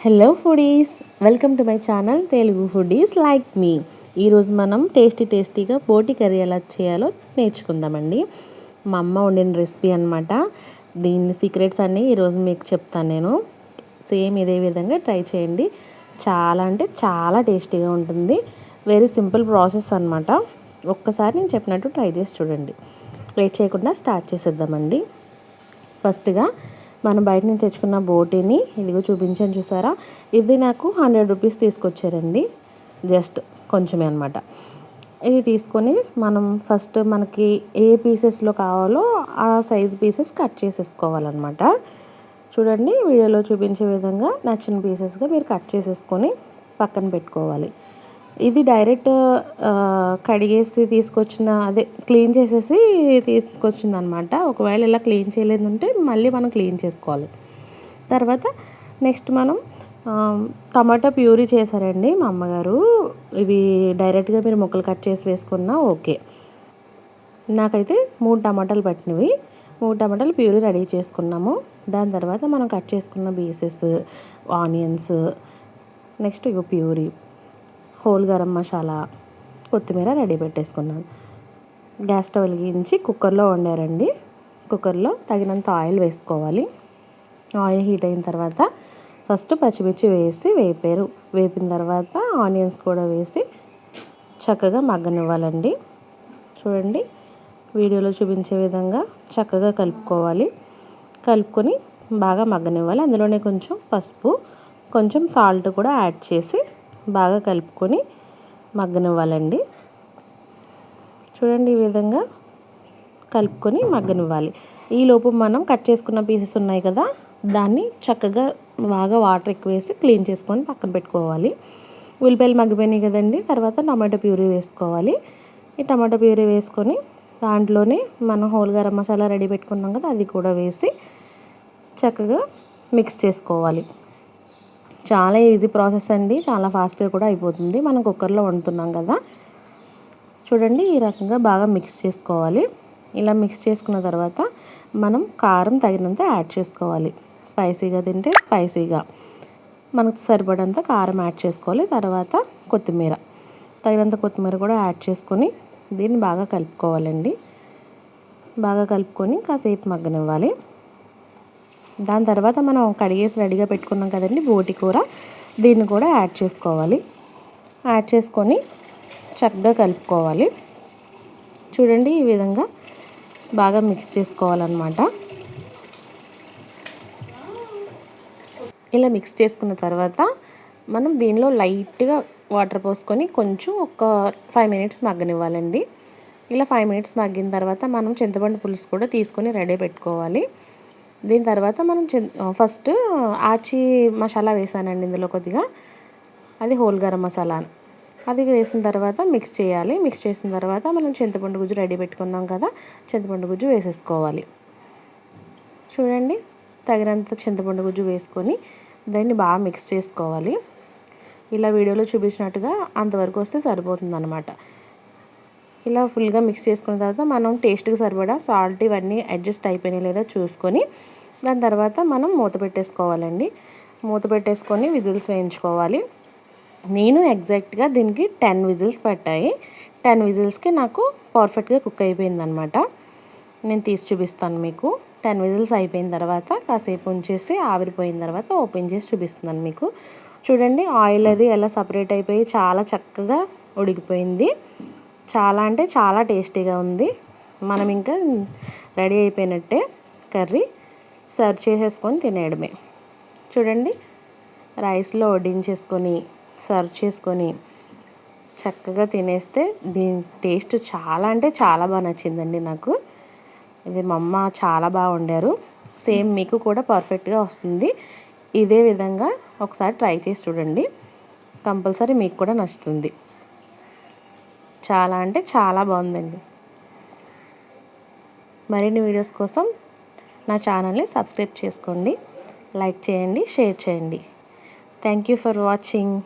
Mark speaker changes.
Speaker 1: Hello foodies, welcome to my channel Telugu foodies like me. ఈరోజు మనం టేస్టీగా బోటి కర్రీ ఎలా చేయాలో నేర్చుకుందామండి. మా అమ్మ వండిన రెసిపీ అనమాట. దీని సీక్రెట్స్ అన్నీ ఈరోజు మీకు చెప్తాను నేను. సేమ్ ఇదే విధంగా ట్రై చేయండి. చాలా అంటే చాలా టేస్టీగా ఉంటుంది. వెరీ సింపుల్ ప్రాసెస్ అనమాట. ఒక్కసారి నేను చెప్పినట్టు ట్రై చేసి చూడండి. లేట్ చేయకుండా స్టార్ట్ చేసేద్దామండి. ఫస్ట్గా మనం బయట నుంచి తెచ్చుకున్న బోటీని ఇదిగో చూపించాను, చూసారా? ఇది నాకు 100 రూపీస్ తీసుకొచ్చారండి. జస్ట్ కొంచెమే అనమాట. ఇది తీసుకొని మనం ఫస్ట్ మనకి ఏ పీసెస్లో కావాలో ఆ సైజ్ పీసెస్ కట్ చేసేసుకోవాలన్నమాట. చూడండి, వీడియోలో చూపించే విధంగా నచ్చిన పీసెస్గా మీరు కట్ చేసేసుకొని పక్కన పెట్టుకోవాలి. ఇది డైరెక్ట్ కడిగేసి తీసుకొచ్చిన, అదే క్లీన్ చేసేసి తీసుకొచ్చింది అనమాట. ఒకవేళ ఇలా క్లీన్ చేయలేదంటే మళ్ళీ మనం క్లీన్ చేసుకోవాలి. తర్వాత నెక్స్ట్ మనం టమాటా ప్యూరీ చేశారండి మా అమ్మగారు. ఇవి డైరెక్ట్గా మీరు ముక్కలు కట్ చేసి వేసుకున్నా ఓకే. నాకైతే 3 టమాటాలు పట్టినవి. 3 టమాటాలు ప్యూరీ రెడీ చేసుకున్నాము. దాని తర్వాత మనం కట్ చేసుకున్న పీసెస్, ఆనియన్స్, నెక్స్ట్ ఇగో ప్యూరీ, హోల్ గరం మసాలా, కొత్తిమీర రెడీ పెట్టేసుకున్నాను. గ్యాస్ స్టవ్ వెలిగించి కుక్కర్లో వండారండి. కుక్కర్లో తగినంత ఆయిల్ వేసుకోవాలి. ఆయిల్ హీట్ అయిన తర్వాత ఫస్ట్ పచ్చిమిర్చి వేసి వేపిన తర్వాత ఆనియన్స్ కూడా వేసి చక్కగా మగ్గనివ్వాలండి. చూడండి, వీడియోలో చూపించే విధంగా చక్కగా కలుపుకోవాలి. కలుపుకొని బాగా మగ్గనివ్వాలి. అందులోనే కొంచెం పసుపు, కొంచెం సాల్ట్ కూడా యాడ్ చేసి బాగా కలుపుకొని మగ్గనివ్వాలండి. చూడండి, ఈ విధంగా కలుపుకొని మగ్గనివ్వాలి. ఈలోపు మనం కట్ చేసుకున్న పీసెస్ ఉన్నాయి కదా, దాన్ని చక్కగా బాగా వాటర్ ఎక్కువ వేసి క్లీన్ చేసుకొని పక్కన పెట్టుకోవాలి. ఉల్లిపాయలు మగ్గిపోయినాయి కదండి. తర్వాత టమాటో ప్యూరీ వేసుకోవాలి. ఈ టమాటో ప్యూరీ వేసుకొని దాంట్లోనే మనం హోల్ గరం మసాలా రెడీ పెట్టుకున్నాం కదా, అది కూడా వేసి చక్కగా మిక్స్ చేసుకోవాలి. చాలా ఈజీ ప్రాసెస్ అండి. చాలా ఫాస్ట్గా కూడా అయిపోతుంది. మనం కుక్కర్లో వండుతున్నాం కదా. చూడండి, ఈ రకంగా బాగా మిక్స్ చేసుకోవాలి. ఇలా మిక్స్ చేసుకున్న తర్వాత మనం కారం తగినంత యాడ్ చేసుకోవాలి. స్పైసీగా తింటే స్పైసీగా మనకు సరిపడంత కారం యాడ్ చేసుకోవాలి. తర్వాత తగినంత కొత్తిమీర కూడా యాడ్ చేసుకొని దీన్ని బాగా కలుపుకోవాలండి. బాగా కలుపుకొని కాసేపు మగ్గనివ్వాలి. దాని తర్వాత మనం కడిగేసి రెడీగా పెట్టుకున్నాం కదండి బోటి కూర, దీన్ని కూడా యాడ్ చేసుకోవాలి. యాడ్ చేసుకొని చక్కగా కలుపుకోవాలి. చూడండి, ఈ విధంగా బాగా మిక్స్ చేసుకోవాలన్నమాట. ఇలా మిక్స్ చేసుకున్న తర్వాత మనం దీనిలో లైట్గా వాటర్ పోసుకొని కొంచెం ఒక 5 మినిట్స్ మగ్గనివ్వాలండి. ఇలా 5 మినిట్స్ మగ్గిన తర్వాత మనం చింతపండు పులుసు కూడా తీసుకొని రెడీ పెట్టుకోవాలి. దీని తర్వాత మనం ఫస్ట్ ఆచి మసాలా వేసానండి ఇందులో కొద్దిగా, అది హోల్ గరం మసాలా. అది వేసిన తర్వాత మిక్స్ చేయాలి. మిక్స్ చేసిన తర్వాత మనం చింతపండు గుజ్జు రెడీ పెట్టుకున్నాం కదా, చింతపండు గుజ్జు వేసేసుకోవాలి. చూడండి, తగినంత చింతపండు గుజ్జు వేసుకొని దాన్ని బాగా మిక్స్ చేసుకోవాలి. ఇలా వీడియోలో చూపించినట్టుగా అంతవరకు వస్తే సరిపోతుంది అన్నమాట. ఇలా ఫుల్గా మిక్స్ చేసుకున్న తర్వాత మనం టేస్ట్కి సరిపడా సాల్ట్ ఇవన్నీ అడ్జస్ట్ అయిపోయినాయి లేదా చూసుకొని దాని తర్వాత మనం మూత పెట్టేసుకోవాలండి. మూత పెట్టేసుకొని విజిల్స్ వేయించుకోవాలి. నేను ఎగ్జాక్ట్గా దీనికి 10 విజిల్స్ పట్టాయి. 10 విజిల్స్కి నాకు పర్ఫెక్ట్గా కుక్ అయిపోయిందనమాట. నేను తీసి చూపిస్తాను మీకు. 10 విజిల్స్ అయిపోయిన తర్వాత కాసేపు ఉంచేసి ఆవిరిపోయిన తర్వాత ఓపెన్ చేసి చూపిస్తున్నాను మీకు. చూడండి, ఆయిల్ అది ఎలా సపరేట్ అయిపోయి చాలా చక్కగా ఉడికిపోయింది. చాలా అంటే చాలా టేస్టీగా ఉంది. మనం ఇంకా రెడీ అయిపోయినట్టే కర్రీ. సర్వ్ చేసేసుకొని తినేయడమే. చూడండి, రైస్లో వడ్డించేసుకొని సర్వ్ చేసుకొని చక్కగా తినేస్తే దీని టేస్ట్ చాలా అంటే చాలా బాగా నచ్చిందండి నాకు. ఇది మా అమ్మ చాలా బాగా వండారు. సేమ్ మీకు కూడా పర్ఫెక్ట్గా వస్తుంది. ఇదే విధంగా ఒకసారి ట్రై చేసి చూడండి. కంపల్సరీ మీకు కూడా నచ్చుతుంది. చాలా అంటే చాలా బాగుందండి. మరిన్ని వీడియోస్ కోసం నా ఛానల్ని సబ్స్క్రైబ్ చేసుకోండి, లైక్ చేయండి, షేర్ చేయండి. Thank you for watching.